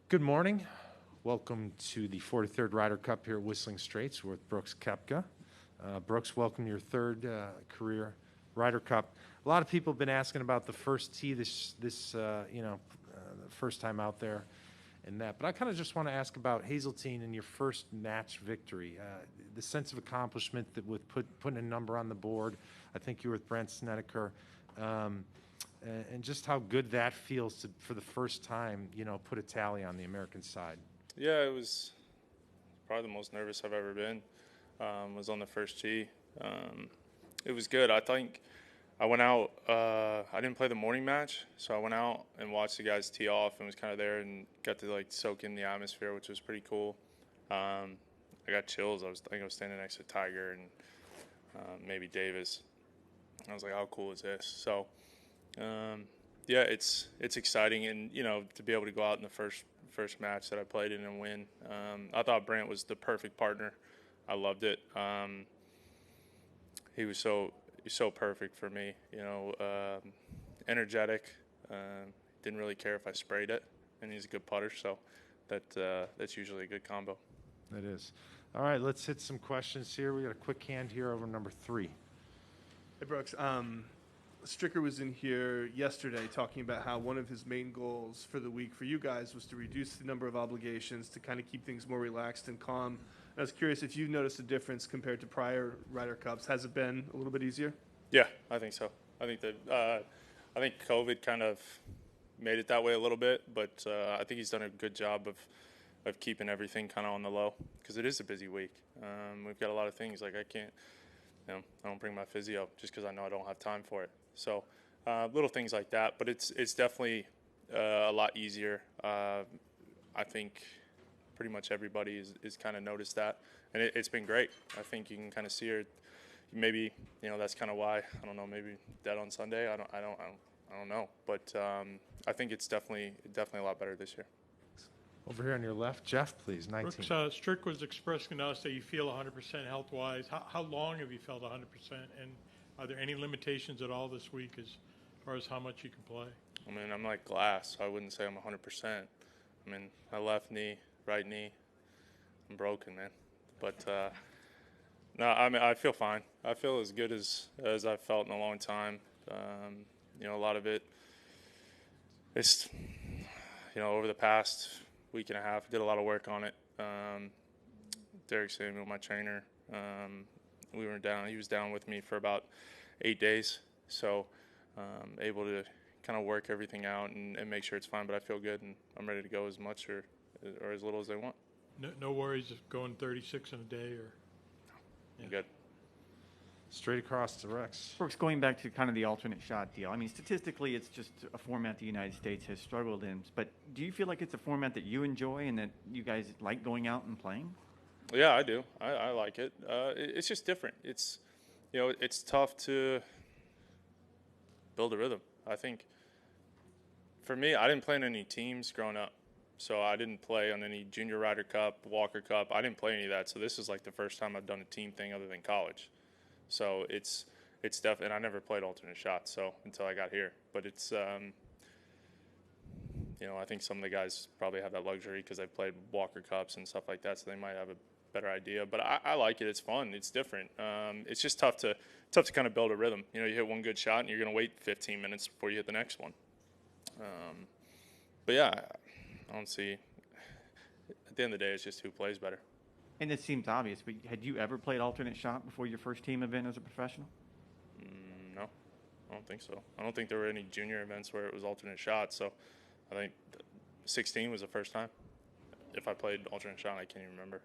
Good morning. Welcome to the 43rd Ryder Cup here at Whistling Straits with Brooks Koepka. Brooks, welcome to your third career Ryder Cup. A lot of people have been asking about the first tee the first time out there and that. But I kind of just want to ask about Hazeltine and your first match victory. The sense of accomplishment that with putting a number on the board. I think you were with Brent Snedeker. And just how good that feels to, for the first time, put a tally on the American side. Yeah, it was probably the most nervous I've ever been. Was on the first tee. It was good. I think I went out. I didn't play the morning match, so I went out and watched the guys tee off and was kind of there and got to soak in the atmosphere, which was pretty cool. I got chills. I think I was standing next to Tiger and maybe Davis. I was like, how cool is this? So. Yeah, it's exciting, and to be able to go out in the first match that I played in and win. I thought Brant was the perfect partner. I loved it. He was so perfect for me. Energetic. Didn't really care if I sprayed it, and he's a good putter. So that's usually a good combo. It is. All right, let's hit some questions here. We got a quick hand here over number 3. Hey Brooks. Stricker was in here yesterday talking about how one of his main goals for the week for you guys was to reduce the number of obligations to kind of keep things more relaxed and calm. And I was curious if you noticed a difference compared to prior Ryder Cups. Has it been a little bit easier? Yeah, I think so. I think that I think COVID kind of made it that way a little bit, but I think he's done a good job of keeping everything kind of on the low because it is a busy week. We've got a lot of things I can't. I don't bring my physio just because I know I don't have time for it. So little things like that, but it's definitely a lot easier. I think pretty much everybody is kind of noticed that, and it's been great. I think you can kind of see her. Maybe that's kind of why I don't know. Maybe dead on Sunday. I don't know, but I think it's definitely a lot better this year. Over here on your left, Jeff, please. 19. Brooks, Strick was expressing to us that you feel 100% health-wise. How long have you felt 100%? And are there any limitations at all this week as far as how much you can play? I mean, I'm like glass. I wouldn't say I'm 100%. I mean, my left knee, right knee, I'm broken, man. But no, I mean, I feel fine. I feel as good as I've felt in a long time. A lot of it is, over the past week and a half, did a lot of work on it. Derek Samuel, my trainer, he was down with me for about 8 days, so able to kind of work everything out and make sure it's fine, but I feel good and I'm ready to go as much or as little as they want. No worries of going 36 in a day or? Yeah. Good. Straight across to Rex. Brooks, going back to kind of the alternate shot deal, I mean, statistically, it's just a format the United States has struggled in. But do you feel like it's a format that you enjoy and that you guys like going out and playing? Yeah, I do. I like it. It's just different. It's, it's tough to build a rhythm. I think for me, I didn't play in any teams growing up. So I didn't play on any Junior Ryder Cup, Walker Cup. I didn't play any of that. So this is like the first time I've done a team thing other than college. So it's definitely, and I never played alternate shots until I got here. But it's, I think some of the guys probably have that luxury because they've played Walker Cups and stuff like that, so they might have a better idea. But I like it. It's fun. It's different. It's just tough to kind of build a rhythm. You hit one good shot and you're going to wait 15 minutes before you hit the next one. But yeah, I don't see. At the end of the day, it's just who plays better. And it seems obvious, but had you ever played alternate shot before your first team event as a professional? No, I don't think so. I don't think there were any junior events where it was alternate shot. So I think 16 was the first time. If I played alternate shot, I can't even remember.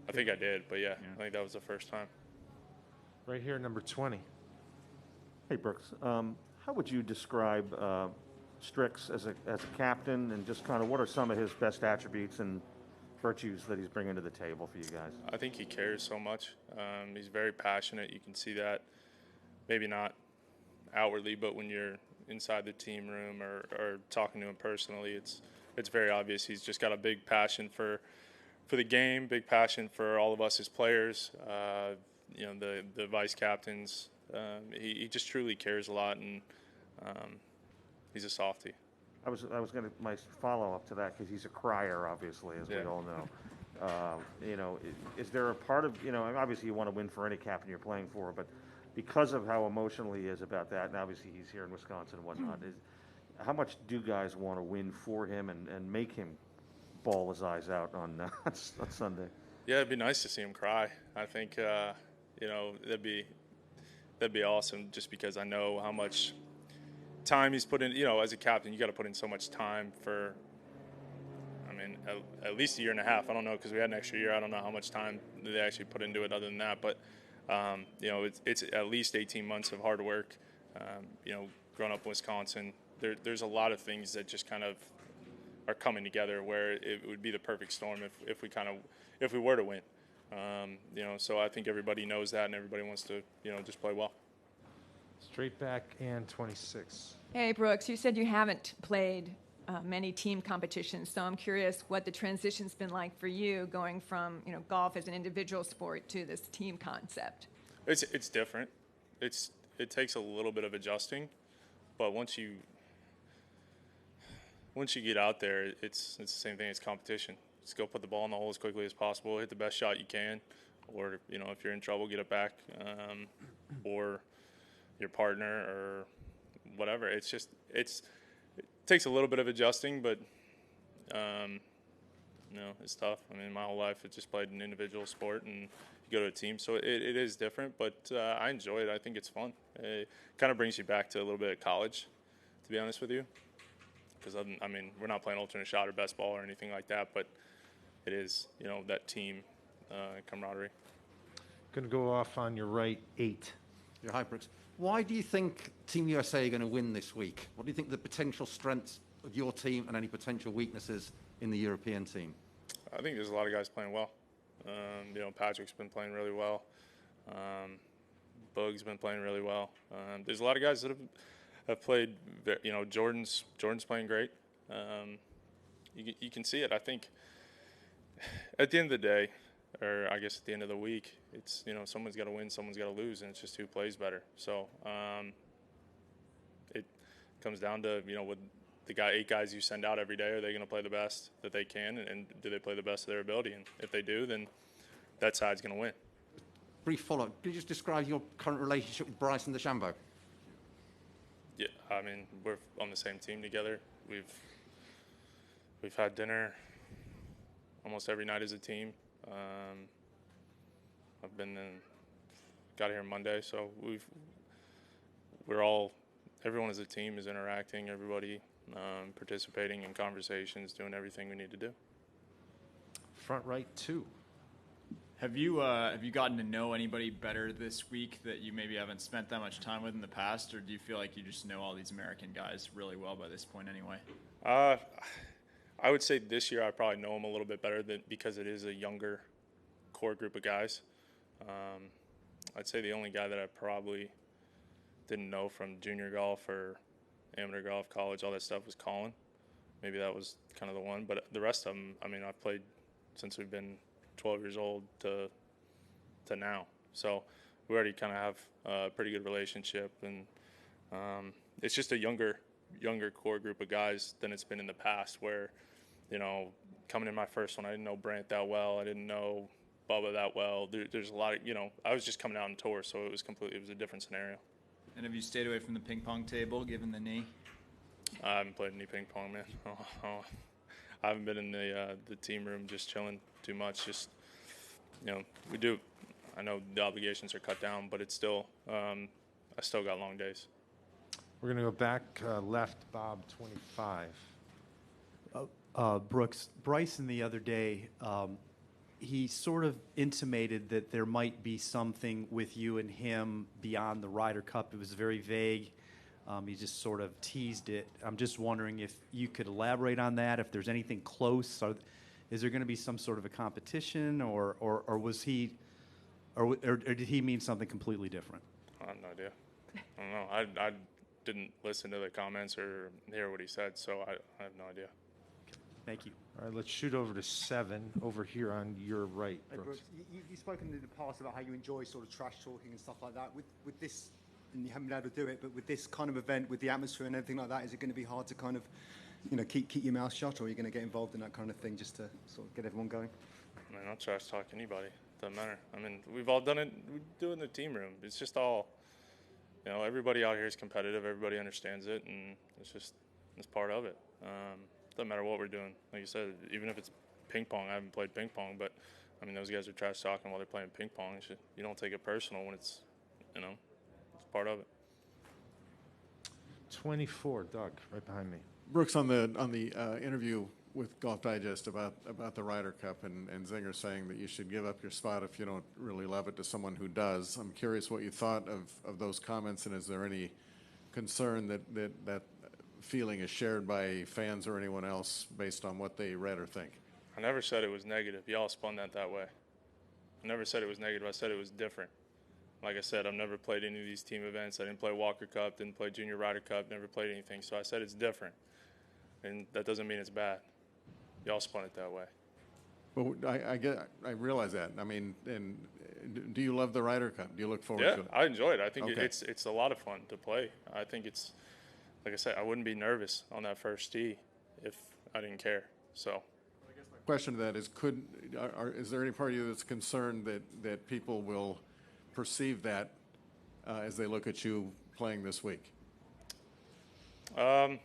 I think I did, but yeah, I think that was the first time. Right here, number 20. Hey, Brooks. How would you describe Strix as a captain, and just kind of what are some of his best attributes and virtues that he's bringing to the table for you guys? I think he cares so much. He's very passionate. You can see that. Maybe not outwardly, but when you're inside the team room or talking to him personally, it's very obvious. He's just got a big passion for the game, big passion for all of us as players. The vice captains. He just truly cares a lot, and he's a softie. my follow-up to that, because he's a crier, obviously, as we Yeah. all know. Is there a part of, obviously you want to win for any captain you're playing for, but because of how emotional he is about that, and obviously he's here in Wisconsin and whatnot, how much do guys want to win for him and make him bawl his eyes out on Sunday? Yeah, it'd be nice to see him cry. I think that'd be awesome, just because I know how much time he's put in. As a captain, you got to put in so much time for. I mean, at least a year and a half. I don't know, because we had an extra year. I don't know how much time they actually put into it other than that. But it's at least 18 months of hard work. Growing up in Wisconsin, there's a lot of things that just kind of are coming together where it would be the perfect storm if we were to win. So I think everybody knows that, and everybody wants to just play well. Straight back and 26. Hey, Brooks, you said you haven't played many team competitions, so I'm curious what the transition's been like for you going from golf as an individual sport to this team concept. It's different. It takes a little bit of adjusting, but once you get out there, it's the same thing as competition. Just go put the ball in the hole as quickly as possible, hit the best shot you can, or if you're in trouble, get it back, or your partner or whatever. It takes a little bit of adjusting, but it's tough. I mean, my whole life I just played an individual sport, and you go to a team, so it is different. But I enjoy it. I think it's fun. It kind of brings you back to a little bit of college, to be honest with you. Because we're not playing alternate shot or best ball or anything like that, but it is that team camaraderie. Going to go off on your right, 8. Yeah, hi, Brooks. Why do you think Team USA are going to win this week? What do you think the potential strengths of your team and any potential weaknesses in the European team? I think there's a lot of guys playing well. Patrick's been playing really well. Boog's been playing really well. There's a lot of guys that have played. Jordan's playing great. You can see it. I think at the end of the day, or I guess at the end of the week, it's someone's got to win, someone's got to lose, and it's just who plays better. So it comes down to with the 8 guys you send out every day, are they going to play the best that they can, and do they play the best of their ability? And if they do, then that side's going to win. Brief follow-up. Could you just describe your current relationship with Bryson DeChambeau? Yeah, I mean, we're on the same team together. We've had dinner almost every night as a team. Got here Monday, so everyone as a team is interacting, everybody participating in conversations, doing everything we need to do. Front right, 2. Have you gotten to know anybody better this week that you maybe haven't spent that much time with in the past, or do you feel like you just know all these American guys really well by this point anyway? I would say this year I probably know them a little bit better because it is a younger core group of guys. I'd say the only guy that I probably didn't know from junior golf or amateur golf, college, all that stuff was Colin. Maybe that was kind of the one. But the rest of them, I've played since we've been 12 years old to now. So we already kind of have a pretty good relationship. And it's just a younger core group of guys than it's been in the past where, coming in my first one, I didn't know Brant that well. I didn't know Bubba that well. There's a lot of, I was just coming out on tour, so it was a different scenario. And have you stayed away from the ping pong table given the knee? I haven't played any ping pong, man. I haven't been in the team room just chilling too much. Just, we do. I know the obligations are cut down, but it's still, I still got long days. We're going to go back left, Bob, 25. Brooks, Bryson the other day, he sort of intimated that there might be something with you and him beyond the Ryder Cup. It was very vague. He just sort of teased it. I'm just wondering if you could elaborate on that, if there's anything close. Is there going to be some sort of a competition, or was he, or did he mean something completely different? I have no idea. I don't know. I didn't listen to the comments or hear what he said, so I have no idea. Thank you. All right, let's shoot over to 7 over here on your right, Hey, Brooks. you've spoken in the past about how you enjoy sort of trash talking and stuff like that. With this, and you haven't been able to do it, but with this kind of event, with the atmosphere and everything like that, is it going to be hard to kind of keep your mouth shut, or are you going to get involved in that kind of thing just to sort of get everyone going? I mean, I'll trash talk anybody. Doesn't matter. I mean, we've all done it. We do it in the team room. It's just all, everybody out here is competitive. Everybody understands it, and it's part of it. Doesn't matter what we're doing. Like you said, even if it's ping pong, I haven't played ping pong, but I mean, those guys are trash talking while they're playing ping pong. You don't take it personal when it's part of it. 24, Doug, right behind me. Brooks, on the interview with Golf Digest about the Ryder Cup and Zinger saying that you should give up your spot if you don't really love it to someone who does. I'm curious what you thought of those comments, and is there any concern that feeling is shared by fans or anyone else based on what they read or think? I never said it was negative. Y'all spun that way. I never said it was negative. I said it was different. Like I said, I've never played any of these team events. I didn't play Walker Cup, didn't play Junior Ryder Cup, never played anything. So I said it's different. And that doesn't mean it's bad. Y'all spun it that way. Well, I realize that. I mean, and do you love the Ryder Cup? Do you look forward to it? Yeah, I enjoy it. I think Okay. it's a lot of fun to play. I think it's, like I said, I wouldn't be nervous on that first tee if I didn't care. So. Question to that is, is there any part of you that's concerned that people will perceive that as they look at you playing this week? I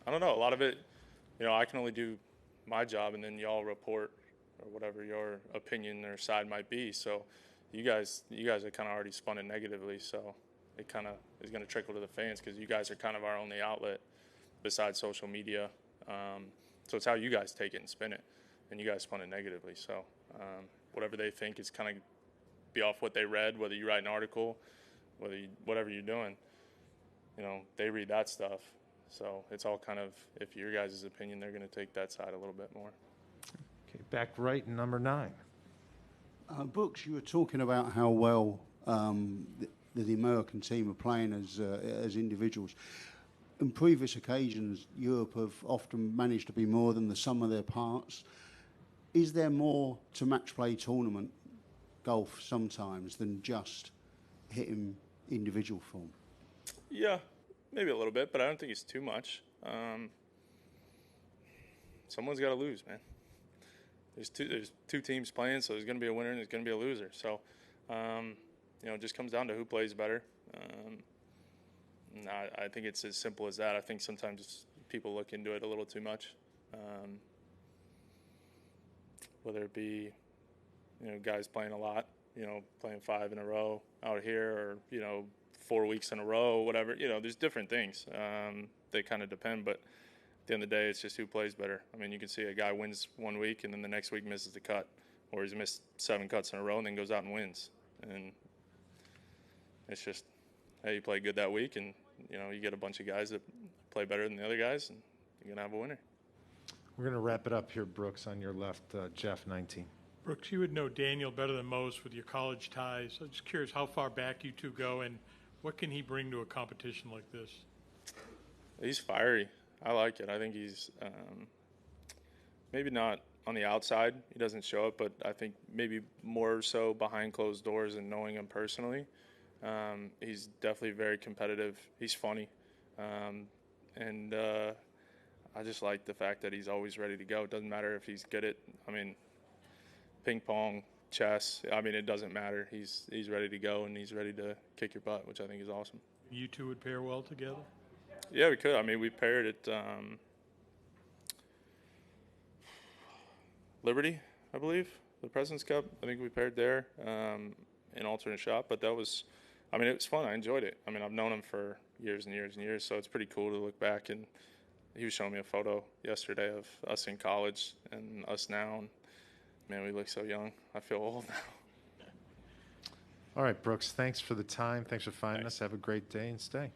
don't know. A lot of it, I can only do my job, and then y'all report or whatever your opinion or side might be. So you guys are kind of already spun it negatively. So it kind of is going to trickle to the fans because you guys are kind of our only outlet besides social media. So it's how you guys take it and spin it, and you guys spun it negatively. So whatever they think is kind of be off what they read, whether you write an article, whatever you're doing, they read that stuff. So it's all kind of, if your guys' opinion, they're going to take that side a little bit more. Okay, back right, number 9. Brooks, you were talking about how well the American team are playing as individuals. On previous occasions, Europe have often managed to be more than the sum of their parts. Is there more to match play tournament golf sometimes than just hitting individual form? Yeah, maybe a little bit, but I don't think it's too much. Someone's got to lose, man. There's two teams playing, so there's going to be a winner and there's going to be a loser. So, it just comes down to who plays better. I think it's as simple as that. I think sometimes people look into it a little too much. Whether it be, guys playing a lot, playing 5 in a row out here, or, 4 weeks in a row, whatever. There's different things. They kind of depend, but at the end of the day, it's just who plays better. I mean, you can see a guy wins one week and then the next week misses the cut, or he's missed 7 cuts in a row and then goes out and wins. And it's just, hey, you play good that week, and you get a bunch of guys that play better than the other guys, and you're gonna have a winner. We're going to wrap it up here, Brooks, on your left. Jeff, 19. Brooks, you would know Daniel better than most with your college ties. I'm just curious how far back you two go, and what can he bring to a competition like this? He's fiery. I like it. I think he's maybe not on the outside. He doesn't show it, but I think maybe more so behind closed doors and knowing him personally. He's definitely very competitive. He's funny. And I just like the fact that he's always ready to go. It doesn't matter if he's good at, ping pong, chess. It doesn't matter. He's ready to go, and he's ready to kick your butt, which I think is awesome. You two would pair well together? Yeah, we could. We paired at Liberty, I believe, the President's Cup. I think we paired there in alternate shot, but that was, it was fun. I enjoyed it. I've known him for years and years and years, so it's pretty cool to look back. And he was showing me a photo yesterday of us in college and us now. And, man, we look so young. I feel old now. All right, Brooks, thanks for the time. Thanks for finding us. Have a great day and stay.